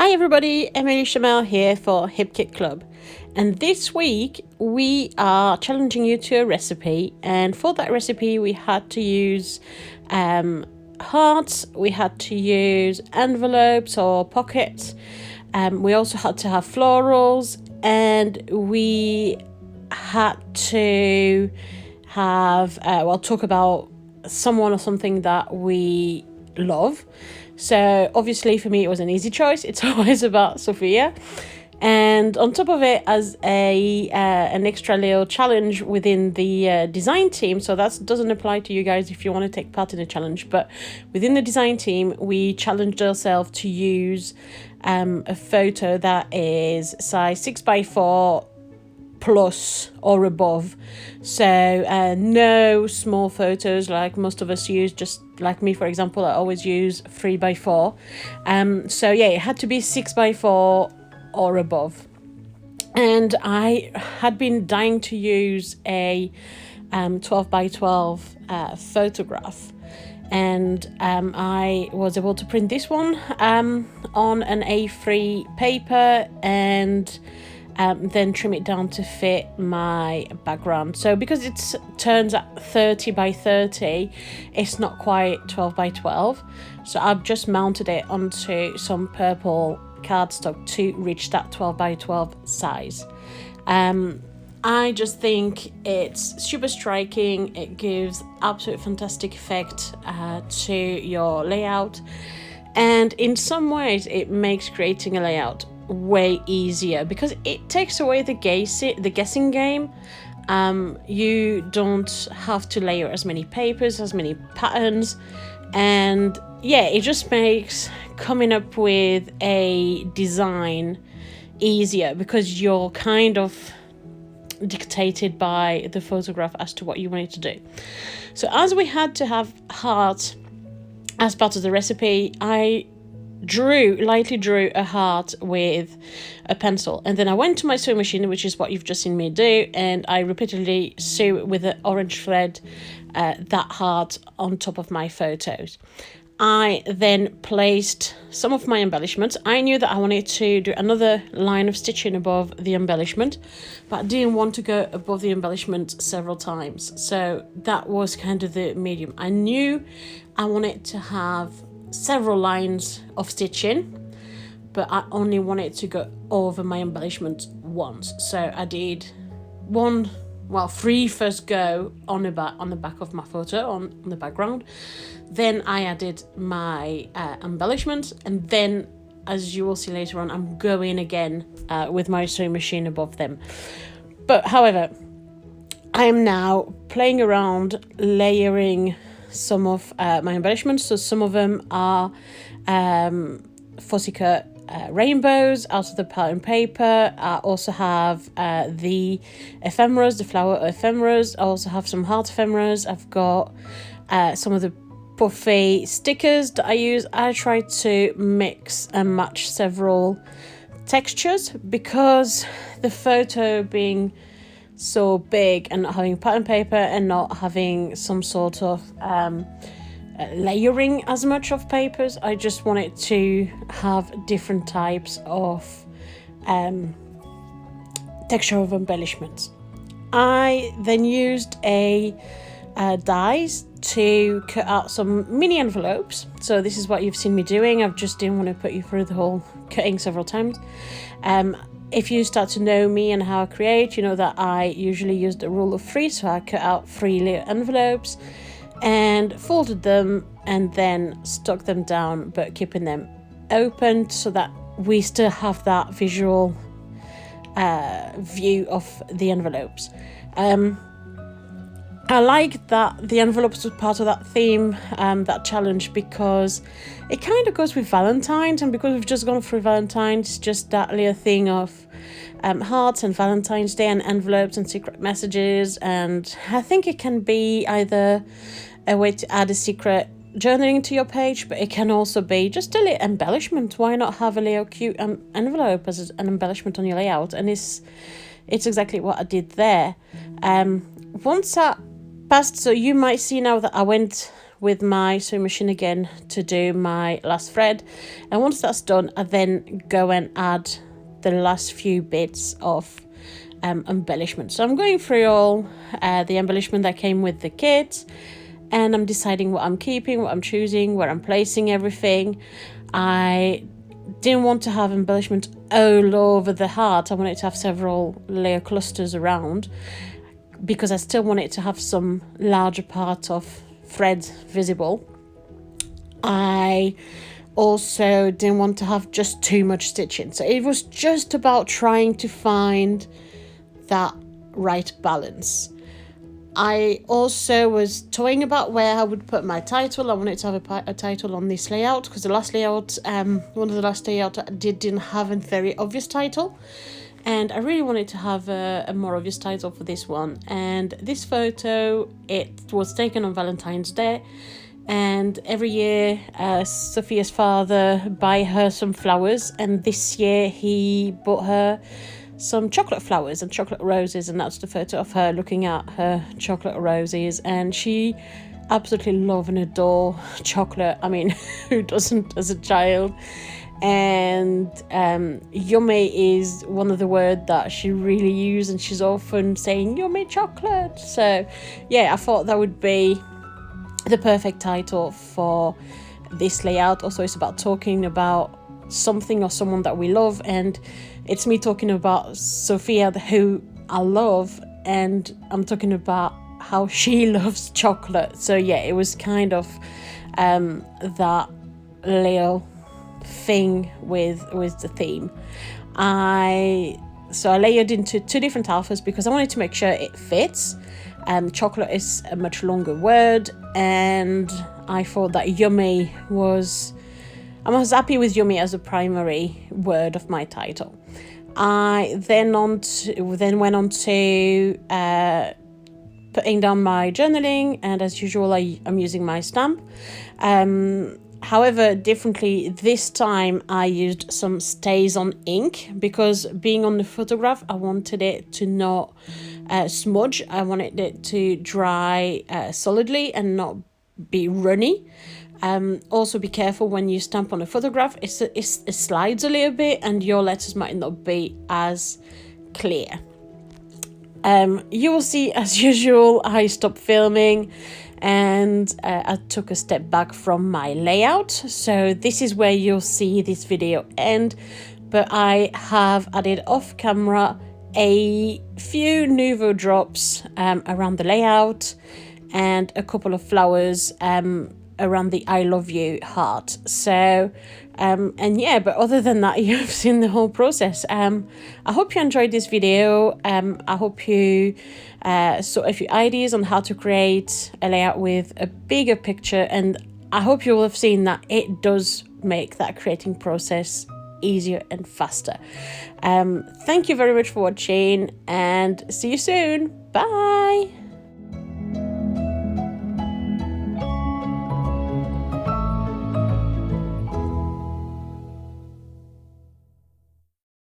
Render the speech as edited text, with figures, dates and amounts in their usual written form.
Hi everybody, Emilie Chamel here for Hip Kit Club, and this week we are challenging you to a recipe, and for that recipe we had to use hearts, we had to use envelopes or pockets, we also had to have florals, and we had to have talk about someone or something that we love. So obviously for me it was an easy choice. It's always about Sophia. And on top of it, as an extra little challenge within the design team, so that doesn't apply to you guys if you want to take part in the challenge, but within the design team we challenged ourselves to use a photo that is size 6x4 plus or above, so no small photos like most of us use. Just like me, for example, I always use 3x4, so yeah, it had to be 6x4 or above. And I had been dying to use a 12x12 photograph, and I was able to print this one on an A3 paper and then trim it down to fit my background. So because it turns at 30x30, it's not quite 12x12. So I've just mounted it onto some purple cardstock to reach that 12x12 size. I just think it's super striking. It gives absolute fantastic effect to your layout, and in some ways it makes creating a layout way easier because it takes away the guessing game. You don't have to layer as many papers, as many patterns, and yeah, it just makes coming up with a design easier because you're kind of dictated by the photograph as to what you wanted to do. So as we had to have heart as part of the recipe, I lightly drew a heart with a pencil, and then I went to my sewing machine, which is what you've just seen me do, and I repeatedly sew with an orange thread that heart on top of my photos. I then placed some of my embellishments. I knew that I wanted to do another line of stitching above the embellishment, but I didn't want to go above the embellishment several times, so that was kind of the medium. I knew I wanted to have several lines of stitching, but I only wanted to go over my embellishment once. So I did three first go on the back of my photo on the background. Then I added my embellishments, and then, as you will see later on, I'm going again with my sewing machine above them. But however, I am now playing around layering some of my embellishments. So some of them are fussy cut rainbows out of the pattern paper. I also have the ephemeras, the flower ephemeras. I also have some heart ephemeras. I've got some of the buffet stickers that I use. I try to mix and match several textures because the photo being so big and not having pattern paper and not having some sort of layering as much of papers, I just wanted to have different types of texture of embellishments. I then used a dies to cut out some mini envelopes. So this is what you've seen me doing. I just didn't want to put you through the whole cutting several times. If you start to know me and how I create, you know that I usually use the rule of 3. So I cut out 3 little envelopes and folded them and then stuck them down, but keeping them open so that we still have that visual view of the envelopes. I like that the envelopes was part of that theme, that challenge, because it kind of goes with Valentine's, and because we've just gone through Valentine's, just that little thing of hearts and Valentine's Day and envelopes and secret messages. And I think it can be either a way to add a secret journaling to your page, but it can also be just a little embellishment. Why not have a little cute envelope as an embellishment on your layout? And it's exactly what I did there. Once that passed, so you might see now that I went with my sewing machine again to do my last thread, and once that's done, I then go and add the last few bits of embellishment. So I'm going through all the embellishment that came with the kit, and I'm deciding what I'm keeping, what I'm choosing, where I'm placing everything. I didn't want to have embellishment all over the heart. I wanted to have several layer clusters around, because I still wanted to have some larger part of threads visible. I also didn't want to have just too much stitching. So it was just about trying to find that right balance. I also was toying about where I would put my title. I wanted to have a title on this layout, because the last layout, one of the last layouts I didn't have a very obvious title, and I really wanted to have a more obvious title for this one. And this photo, it was taken on Valentine's Day, and every year Sophia's father buy her some flowers, and this year he bought her some chocolate flowers and chocolate roses, and that's the photo of her looking at her chocolate roses. And she absolutely love and adore chocolate. I mean, who doesn't as a child? And yummy is one of the words that she really uses, and she's often saying yummy chocolate. So yeah, I thought that would be the perfect title for this layout. Also, it's about talking about something or someone that we love, and it's me talking about Sophia, who I love, and I'm talking about how she loves chocolate. So yeah, it was kind of that little thing with the theme. I layered into 2 different alphas because I wanted to make sure it fits. Chocolate is a much longer word, and I thought that yummy was, I was happy with yummy as a primary word of my title. I then went on to putting down my journaling, and as usual I'm using my stamp. However, differently this time I used some stays on ink, because being on the photograph I wanted it to not smudge. I wanted it to dry solidly and not be runny. Also be careful when you stamp on a photograph, it slides a little bit and your letters might not be as clear. You will see, as usual, I stopped filming and I took a step back from my layout. So this is where you'll see this video end, but I have added off camera a few Nuvo drops around the layout, and a couple of flowers around the I love you heart. So and yeah, but other than that, you've seen the whole process. I hope you enjoyed this video. I hope you saw a few ideas on how to create a layout with a bigger picture, and I hope you will have seen that it does make that creating process easier and faster. Thank you very much for watching, and see you soon. Bye.